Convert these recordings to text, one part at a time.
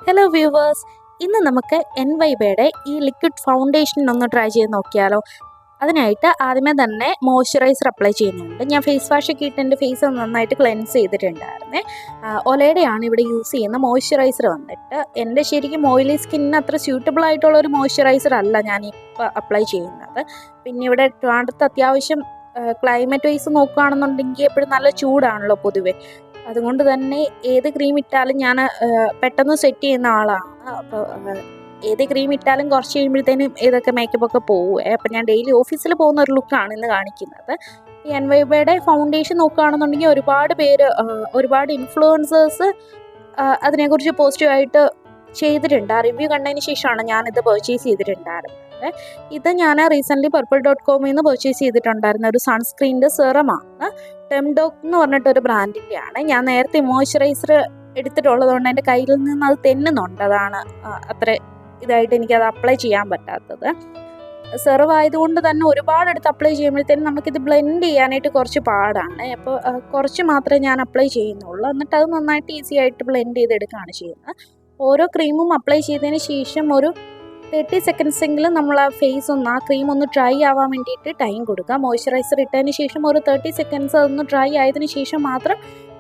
Hello viewers, ഇന്ന് നമുക്ക് എൻവൈബയുടെ ഈ ലിക്വിഡ് ഫൗണ്ടേഷൻ ഒന്ന് ട്രൈ ചെയ്ത് നോക്കിയാലോ. അതിനായിട്ട് ആദ്യമേ തന്നെ മോയ്സ്ചറൈസർ അപ്ലൈ ചെയ്യുന്നുണ്ട്. ഞാൻ ഫേസ് വാഷ് ഒക്കെ ഇട്ട് എൻ്റെ ഫേസ് നന്നായിട്ട് ക്ലെൻസ് ചെയ്തിട്ടുണ്ടായിരുന്നേ. ഒലേടെയാണ് ഇവിടെ യൂസ് ചെയ്യുന്ന മോയ്സ്ചറൈസർ വന്നിട്ട്. എൻ്റെ ശരിക്കും ഓയിലി സ്കിന്നിന് അത്ര സ്യൂട്ടബിൾ ആയിട്ടുള്ള ഒരു മോയ്സ്ചറൈസർ അല്ല ഞാൻ ഇപ്പോൾ അപ്ലൈ ചെയ്യുന്നത്. പിന്നെ ഇവിടെ ട്രിവാൻഡ്രത്ത് അത്യാവശ്യം ക്ലൈമറ്റ് വൈസ് നോക്കുകയാണെന്നുണ്ടെങ്കിൽ എപ്പോഴും നല്ല ചൂടാണല്ലോ പൊതുവെ. അതുകൊണ്ട് തന്നെ ഏത് ക്രീം ഇട്ടാലും ഞാൻ പെട്ടെന്ന് സെറ്റ് ചെയ്യുന്ന ആളാണ്. അപ്പോൾ ഏത് ക്രീം ഇട്ടാലും കുറച്ച് കഴിയുമ്പോഴത്തേനും ഇതൊക്കെ മേക്കപ്പൊക്കെ പോവുക. അപ്പം ഞാൻ ഡെയിലി ഓഫീസിൽ പോകുന്ന ഒരു ലുക്കാണ് ഇന്ന് കാണിക്കുന്നത്. ഈ എൻവൈബയുടെ ഫൗണ്ടേഷൻ നോക്കുകയാണെന്നുണ്ടെങ്കിൽ ഒരുപാട് ഇൻഫ്ലുവൻസേഴ്സ് അതിനെക്കുറിച്ച് പോസിറ്റീവായിട്ട് ചെയ്തിട്ടുണ്ട്. ആ റിവ്യൂ കണ്ടതിന് ശേഷമാണ് ഞാനിത് പർച്ചേസ് ചെയ്തിട്ടുണ്ടായിരുന്നത്. ഇത് ഞാൻ റീസെൻ്റ്ലി purple.com നിന്ന് പർച്ചേസ് ചെയ്തിട്ടുണ്ടായിരുന്ന ഒരു സൺസ്ക്രീനിൻ്റെ സെറമാണ്. ടെംഡോക്ക് എന്ന് പറഞ്ഞിട്ടൊരു ബ്രാൻഡിൻ്റെയാണ്. ഞാൻ നേരത്തെ മോയ്സ്ചറൈസർ എടുത്തിട്ടുള്ളത് കൊണ്ട് എൻ്റെ കയ്യിൽ നിന്ന് അത് തെന്നുന്നുണ്ട്. അതാണ് അത്ര ഇതായിട്ട് എനിക്കത് അപ്ലൈ ചെയ്യാൻ പറ്റാത്തത്. സെറവ് ആയതുകൊണ്ട് തന്നെ ഒരുപാട് എടുത്ത് അപ്ലൈ ചെയ്യുമ്പോഴത്തേനും നമുക്കിത് ബ്ലെൻഡ് ചെയ്യാനായിട്ട് കുറച്ച് പാടാണ്. അപ്പോൾ കുറച്ച് മാത്രമേ ഞാൻ അപ്ലൈ ചെയ്യുന്നുള്ളൂ. എന്നിട്ട് അത് നന്നായിട്ട് ഈസി ആയിട്ട് ബ്ലെൻഡ് ചെയ്തെടുക്കുകയാണ് ചെയ്യുന്നത്. ഓരോ ക്രീമും അപ്ലൈ ചെയ്തതിന് ശേഷം ഒരു 30 സെക്കൻഡ്സെങ്കിലും നമ്മൾ ആ ക്രീം ഒന്ന് ഡ്രൈ ആവാൻ വേണ്ടിയിട്ട് ടൈം കൊടുക്കുക. മോയ്സ്ചറൈസർ ഇട്ടതിന് ശേഷം ഒരു 30 സെക്കൻഡ്സ് അതൊന്ന് ഡ്രൈ ആയതിനു ശേഷം മാത്രം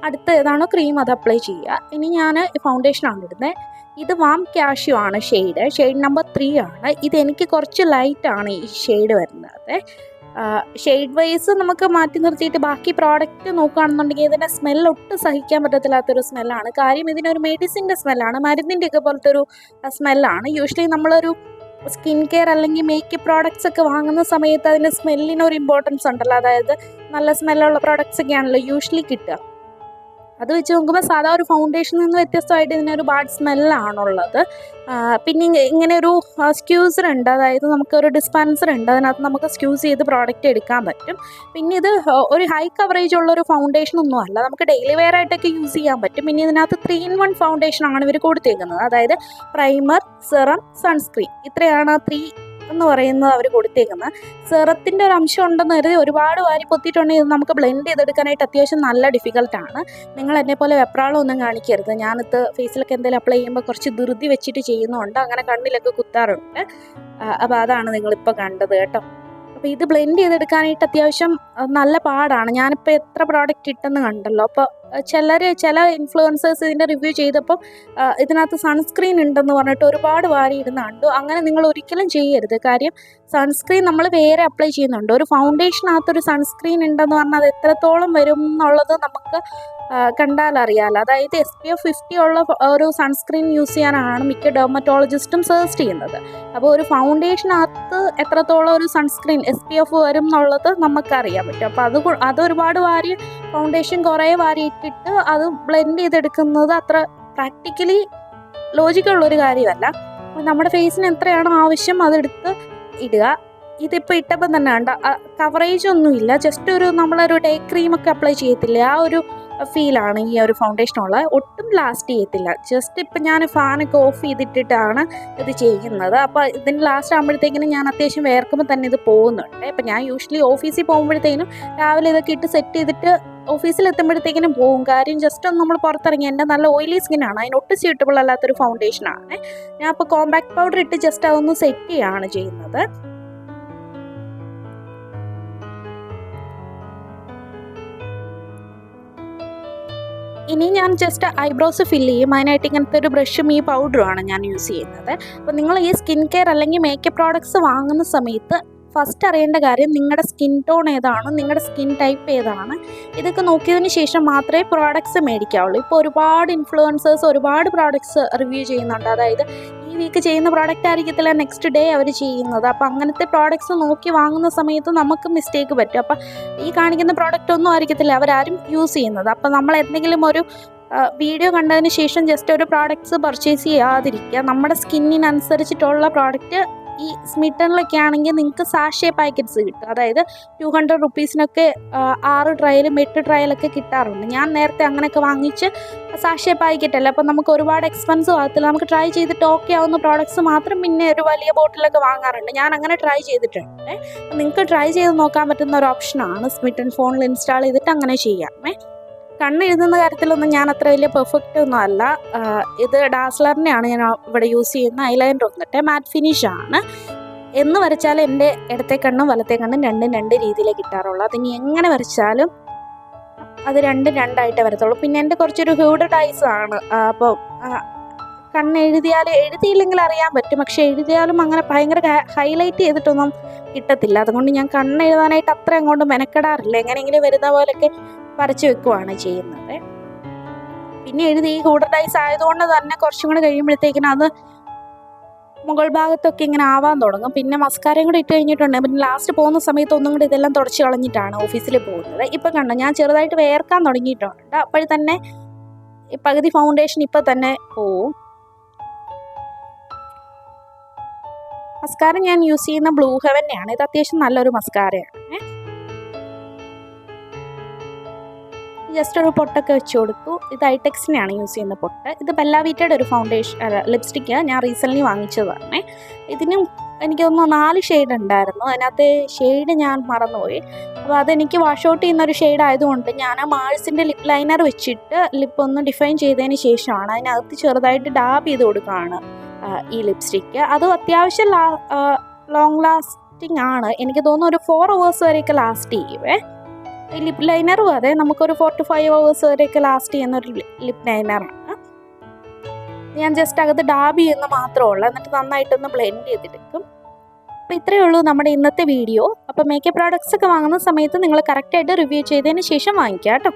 അടുത്ത ഏതാണോ ക്രീം അത് അപ്ലൈ ചെയ്യുക. ഇനി ഞാൻ ഫൗണ്ടേഷനാണ് ഇടുന്നത്. ഇത് വാം കാഷ്യൂ ആണ് ഷെയ്ഡ് നമ്പർ 3 ആണ്. ഇതെനിക്ക് കുറച്ച് ലൈറ്റാണ് ഈ ഷെയ്ഡ് വരുന്നത്. ഷെയ്ഡ് വൈസ് നമുക്ക് മാറ്റി നിർത്തിയിട്ട് ബാക്കി പ്രോഡക്റ്റ് നോക്കുകയാണെന്നുണ്ടെങ്കിൽ ഇതിൻ്റെ സ്മെല്ല് ഒട്ടും സഹിക്കാൻ പറ്റത്തില്ലാത്തൊരു സ്മെല്ലാണ്. കാര്യം ഇതിനൊരു മെഡിസിൻ്റെ സ്മെല്ലാണ്, മരുന്നിൻ്റെയൊക്കെ പോലത്തെ ഒരു സ്മെല്ലാണ്. യൂഷ്വലി നമ്മളൊരു സ്കിൻ കെയർ അല്ലെങ്കിൽ മേക്കപ്പ് പ്രോഡക്റ്റ്സ് ഒക്കെ വാങ്ങുന്ന സമയത്ത് അതിൻ്റെ സ്മെല്ലിനൊരു ഇമ്പോർട്ടൻസ് ഉണ്ടല്ലോ. അതായത് നല്ല സ്മെല്ലുള്ള പ്രോഡക്റ്റ്സ് ഒക്കെയാണല്ലോ യൂഷ്വലി കിട്ടുക. അത് വെച്ച് നോക്കുമ്പോൾ സാധാ ഒരു ഫൗണ്ടേഷനിൽ നിന്ന് വ്യത്യസ്തമായിട്ട് ഇതിനൊരു ബാഡ് സ്മെല്ലാണുള്ളത്. പിന്നെ ഇങ്ങനെ ഒരു സ്ക്യൂസർ ഉണ്ട്, അതായത് നമുക്കൊരു ഡിസ്പെൻസർ ഉണ്ട്, അതിനകത്ത് നമുക്ക് സ്ക്യൂസ് ചെയ്ത് പ്രോഡക്റ്റ് എടുക്കാൻ പറ്റും. പിന്നെ ഇത് ഒരു ഹൈ കവറേജ് ഉള്ളൊരു ഫൗണ്ടേഷൻ ഒന്നും അല്ല, നമുക്ക് ഡെയിലി വെയർ ആയിട്ടൊക്കെ യൂസ് ചെയ്യാൻ പറ്റും. പിന്നെ ഇതിനകത്ത് 3-in-1 ഫൗണ്ടേഷനാണ് ഇവർ കൊടുത്തേക്കുന്നത്. അതായത് പ്രൈമർ, സെറം, സൺസ്ക്രീൻ, ഇത്രയാണ് 3 എന്ന് പറയുന്നത് അവർ കൊടുത്തേക്കുന്നത്. സെറത്തിൻ്റെ ഒരു അംശം ഉണ്ടെന്ന് കരുതി ഒരുപാട് വാരി പൊത്തിയിട്ടുണ്ടെങ്കിൽ ഇത് നമുക്ക് ബ്ലെൻഡ് ചെയ്തെടുക്കാനായിട്ട് അത്യാവശ്യം നല്ല ഡിഫിക്കൽട്ടാണ്. നിങ്ങൾ എന്നെപ്പോലെ വെപ്രാളം ഒന്നും കാണിക്കരുത്. ഞാനിത് ഫേസിലൊക്കെ എന്തെങ്കിലും അപ്ലൈ ചെയ്യുമ്പോൾ കുറച്ച് ധൃതി വെച്ചിട്ട് ചെയ്യുന്നുണ്ട്, അങ്ങനെ കണ്ണിലൊക്കെ കുത്താറുണ്ട്. അപ്പോൾ അതാണ് നിങ്ങളിപ്പോൾ കണ്ടത് കേട്ടോ. അപ്പോൾ ഇത് ബ്ലെൻഡ് ചെയ്തെടുക്കാനായിട്ട് അത്യാവശ്യം നല്ല പാടാണ്. ഞാനിപ്പോൾ എത്ര പ്രോഡക്റ്റ് ഇട്ടെന്ന് കണ്ടല്ലോ. അപ്പോൾ ചില ഇൻഫ്ലുവൻസേഴ്സ് ഇതിൻ്റെ റിവ്യൂ ചെയ്തപ്പോൾ ഇതിനകത്ത് സൺസ്ക്രീൻ ഉണ്ടെന്ന് പറഞ്ഞിട്ട് ഒരുപാട് വാരി ഇടുന്ന കണ്ടു. അങ്ങനെ നിങ്ങൾ ഒരിക്കലും ചെയ്യരുത്. കാര്യം സൺസ്ക്രീൻ നമ്മൾ വേറെ അപ്ലൈ ചെയ്യുന്നുണ്ട്. ഒരു ഫൗണ്ടേഷനകത്തൊരു സൺസ്ക്രീൻ ഉണ്ടെന്ന് പറഞ്ഞാൽ അത് എത്രത്തോളം വരും എന്നുള്ളത് നമുക്ക് കണ്ടാലറിയാമല്ലോ. അതായത് SPF 50 ഉള്ള ഒരു സൺസ്ക്രീൻ യൂസ് ചെയ്യാനാണ് മിക്ക ഡെർമറ്റോളജിസ്റ്റും സജസ്റ്റ് ചെയ്യുന്നത്. അപ്പോൾ ഒരു ഫൗണ്ടേഷനകത്ത് എത്രത്തോളം ഒരു സൺസ്ക്രീൻ SPF വരും എന്നുള്ളത് നമുക്കറിയാൻ പറ്റും. അപ്പോൾ അതൊരുപാട് വാരി ഫൗണ്ടേഷൻ കുറേ വാരി ഇട്ടിട്ട് അത് ബ്ലെൻഡ് ചെയ്തെടുക്കുന്നത് അത്ര പ്രാക്ടിക്കലി ലോജിക്കുള്ളൊരു കാര്യമല്ല. നമ്മുടെ ഫേസിന് എത്രയാണോ ആവശ്യം അതെടുത്ത് ഇടുക. ഇതിപ്പോൾ ഇട്ടപ്പം തന്നെ വേണ്ട, കവറേജ് ഒന്നുമില്ല, ജസ്റ്റ് നമ്മളൊരു ഡേ ക്രീമൊക്കെ അപ്ലൈ ചെയ്യത്തില്ലേ, ആ ഒരു ഫീലാണ് ഈ ഒരു ഫൗണ്ടേഷനുള്ളത്. ഒട്ടും ലാസ്റ്റ് ചെയ്യത്തില്ല. ജസ്റ്റ് ഇപ്പം ഞാൻ ഫാനൊക്കെ ഓഫ് ചെയ്തിട്ടിട്ടാണ് ഇത് ചെയ്യുന്നത്. അപ്പോൾ ഇതിന് ലാസ്റ്റ് ആകുമ്പോഴത്തേക്കിനും ഞാൻ അത്യാവശ്യം വേർക്കുമ്പോൾ തന്നെ ഇത് പോകുന്നുണ്ട്. ഇപ്പം ഞാൻ യൂഷ്വലി ഓഫീസിൽ പോകുമ്പോഴത്തേനും രാവിലെ ഇതൊക്കെ ഇട്ട് സെറ്റ് ചെയ്തിട്ട് ഓഫീസിലെത്തുമ്പോഴത്തേക്കിനും പോകും. കാര്യം ജസ്റ്റ് ഒന്ന് നമ്മൾ പുറത്തിറങ്ങി, എൻ്റെ നല്ല ഓയിലി സ്കിന്നാണ്, അതിനൊട്ടും സ്യൂട്ടബിൾ അല്ലാത്തൊരു ഫൗണ്ടേഷനാണ്. ഞാൻ അപ്പോൾ കോമ്പാക്ട് പൗഡർ ഇട്ട് ജസ്റ്റ് അതൊന്ന് സെറ്റ് ചെയ്യുകയാണ് ചെയ്യുന്നത്. ഇനി ഞാൻ ജസ്റ്റ് ഐബ്രോസ് ഫില്ല് ചെയ്യും. അതിനായിട്ട് ഇങ്ങനത്തെ ഒരു ബ്രഷും ഈ പൗഡറുമാണ് ഞാൻ യൂസ് ചെയ്യുന്നത്. അപ്പോൾ നിങ്ങൾ ഈ സ്കിൻ കെയർ അല്ലെങ്കിൽ മേക്കപ്പ് പ്രോഡക്ട്സ് വാങ്ങുന്ന സമയത്ത് ഫസ്റ്റ് അറിയേണ്ട കാര്യം നിങ്ങളുടെ സ്കിൻ ടോൺ ഏതാണ്, നിങ്ങളുടെ സ്കിൻ ടൈപ്പ് ഏതാണ്, ഇതൊക്കെ നോക്കിയതിന് ശേഷം മാത്രമേ പ്രോഡക്ട്സ് മേടിക്കാവുള്ളൂ. ഇപ്പോൾ ഒരുപാട് ഇൻഫ്ലുവൻസേഴ്സ് ഒരുപാട് പ്രോഡക്ട്സ് റിവ്യൂ ചെയ്യുന്നുണ്ട്. അതായത് ഈ വീക്ക് ചെയ്യുന്ന പ്രോഡക്റ്റ് ആയിരിക്കത്തില്ല നെക്സ്റ്റ് ഡേ അവർ ചെയ്യുന്നത്. അപ്പോൾ അങ്ങനത്തെ പ്രോഡക്ട്സ് നോക്കി വാങ്ങുന്ന സമയത്ത് നമുക്ക് മിസ്റ്റേക്ക് പറ്റും. അപ്പോൾ ഈ കാണിക്കുന്ന പ്രോഡക്റ്റ് ഒന്നും ആയിരിക്കത്തില്ല അവരാരും യൂസ് ചെയ്യുന്നത്. അപ്പോൾ നമ്മൾ എന്തെങ്കിലും ഒരു വീഡിയോ കണ്ടതിന് ശേഷം ജസ്റ്റ് ഒരു പ്രോഡക്ട്സ് പർച്ചേസ് ചെയ്യാതിരിക്കുക. നമ്മുടെ സ്കിന്നിനനുസരിച്ചിട്ടുള്ള പ്രോഡക്റ്റ് ഈ സ്മിട്ടണിലൊക്കെ ആണെങ്കിൽ നിങ്ങൾക്ക് സാഷേ പാക്കറ്റ്സ് കിട്ടും. അതായത് 200 റുപ്പീസിനൊക്കെ 6 ട്രയലും 8 ട്രയലൊക്കെ കിട്ടാറുണ്ട്. ഞാൻ നേരത്തെ അങ്ങനെയൊക്കെ വാങ്ങിച്ച് സാഷേ പാക്കറ്റല്ല, അപ്പോൾ നമുക്ക് ഒരുപാട് എക്സ്പെൻസീവ് ആകത്തില്ല. നമുക്ക് ട്രൈ ചെയ്തിട്ട് ഓക്കെ ആവുന്ന പ്രോഡക്ട്സ് മാത്രം പിന്നെ ഒരു വലിയ ബോട്ടിലൊക്കെ വാങ്ങാറുണ്ട്. ഞാൻ അങ്ങനെ ട്രൈ ചെയ്തിട്ടുണ്ട്. നിങ്ങൾക്ക് ട്രൈ ചെയ്ത് നോക്കാൻ പറ്റുന്ന ഒരു ഓപ്ഷനാണ് സ്മിട്ടൺ ഫോണിൽ ഇൻസ്റ്റാൾ ചെയ്തിട്ട് അങ്ങനെ ചെയ്യാമേ. കണ്ണെഴുതുന്ന കാര്യത്തിലൊന്നും ഞാൻ അത്ര വലിയ പെർഫെക്റ്റ് ഒന്നും അല്ല. ഇത് ഡാസ്ലറിൻ്റെയാണ് ഞാൻ ഇവിടെ യൂസ് ചെയ്യുന്ന ഐലൈനർ വന്നിട്ട് മാറ്റ് ഫിനിഷ് ആണ്. എന്ന് വരച്ചാലും എൻ്റെ ഇടത്തെ കണ്ണും വലത്തെ കണ്ണും രണ്ടും രണ്ട് രീതിയിലേ കിട്ടാറുള്ളൂ. അതിനി എങ്ങനെ വരച്ചാലും അത് രണ്ടും രണ്ടായിട്ടേ വരത്തുള്ളൂ. പിന്നെ എൻ്റെ കുറച്ചൊരു ഹ്യൂഡഡ് ഐസ് ആണ്. അപ്പോൾ എഴുതിയില്ലെങ്കിൽ അറിയാൻ പറ്റും, പക്ഷെ എഴുതിയാലും അങ്ങനെ ഭയങ്കര ഹൈലൈറ്റ് ചെയ്തിട്ടൊന്നും കിട്ടത്തില്ല. അതുകൊണ്ട് ഞാൻ കണ്ണെഴുതാനായിട്ട് അത്ര അങ്ങോട്ട് മെനക്കെടാറില്ല. എങ്ങനെയെങ്കിലും വരുന്ന പോലെയൊക്കെ വരച്ച് വെക്കുവാണ് ചെയ്യുന്നത്. പിന്നെ എഴുതി ഈ ഹ്യൂഡഡ് ഐസ് ആയതുകൊണ്ട് തന്നെ കുറച്ചും കൂടെ കഴിയുമ്പോഴത്തേക്കിനും അത് മുകൾ ഭാഗത്തൊക്കെ ഇങ്ങനെ ആവാൻ തുടങ്ങും. പിന്നെ മസ്കാരയും കൂടി ഇട്ട് കഴിഞ്ഞിട്ടുണ്ട്. പിന്നെ ലാസ്റ്റ് പോകുന്ന സമയത്ത് ഒന്നും കൂടി ഇതെല്ലാം തുടച്ച് കളഞ്ഞിട്ടാണ് ഓഫീസിൽ പോകുന്നത്. ഇപ്പം കണ്ടോ, ഞാൻ ചെറുതായിട്ട് വേർക്കാൻ തുടങ്ങിയിട്ടുണ്ട്. അപ്പോഴും തന്നെ പകുതി ഫൗണ്ടേഷൻ ഇപ്പം തന്നെ പോവും. മസ്കാര ഞാൻ യൂസ് ചെയ്യുന്ന ബ്ലൂ ഹെവൻ്റെയാണ്. ഇത് അത്യാവശ്യം നല്ലൊരു മസ്കാരയാണ്. ജസ്റ്റ് ഒരു പൊട്ടൊക്കെ വെച്ച് കൊടുത്തു. ഇത് ഐടെക്സിനെയാണ് യൂസ് ചെയ്യുന്ന പൊട്ട്. ഇത് ബെല്ല വീറ്റയുടെ ഒരു ഫൗണ്ടേഷൻ ലിപ്സ്റ്റിക്ക് ഞാൻ റീസെൻ്റ്ലി വാങ്ങിച്ചതാണ്. ഇതിനും എനിക്ക് തോന്നുന്നു 4 ഷെയ്ഡ് ഉണ്ടായിരുന്നു. അതിനകത്ത് ഷെയ്ഡ് ഞാൻ മറന്നുപോയി. അപ്പോൾ അതെനിക്ക് വാഷ് ഔട്ട് ചെയ്യുന്നൊരു ഷെയ്ഡ് ആയതുകൊണ്ട് ഞാൻ ആ മാൾസിൻ്റെ ലിപ് ലൈനർ വെച്ചിട്ട് ലിപ്പ് ഒന്ന് ഡിഫൈൻ ചെയ്തതിന് ശേഷമാണ് അതിനകത്ത് ചെറുതായിട്ട് ഡാബ് ചെയ്ത് കൊടുക്കുകയാണ് ഈ ലിപ്സ്റ്റിക്ക്. അതും അത്യാവശ്യം ലോങ് ലാസ്റ്റിംഗ് ആണ്. എനിക്ക് തോന്നുന്നു ഒരു 4 hours വരെയൊക്കെ ലാസ്റ്റ് ചെയ്യുവേ. ഈ ലിപ് ലൈനറും അതെ, നമുക്കൊരു 4 to 5 hours വരെയൊക്കെ ലാസ്റ്റ് ചെയ്യുന്നൊരു ലിപ് ലൈനറാണ്. ഞാൻ ജസ്റ്റ് അകത്ത് ഡാബ് ചെയ്യുന്ന മാത്രമേ ഉള്ളൂ. എന്നിട്ട് നന്നായിട്ടൊന്ന് ബ്ലെൻഡ് ചെയ്തെടുക്കും. അപ്പോൾ ഇത്രയേ ഉള്ളൂ നമ്മുടെ ഇന്നത്തെ വീഡിയോ. അപ്പോൾ മേക്കപ്പ് പ്രോഡക്റ്റ്സ് ഒക്കെ വാങ്ങുന്ന സമയത്ത് നിങ്ങൾ കറക്റ്റായിട്ട് റിവ്യൂ ചെയ്തതിന് ശേഷം വാങ്ങിക്കാം കേട്ടോ.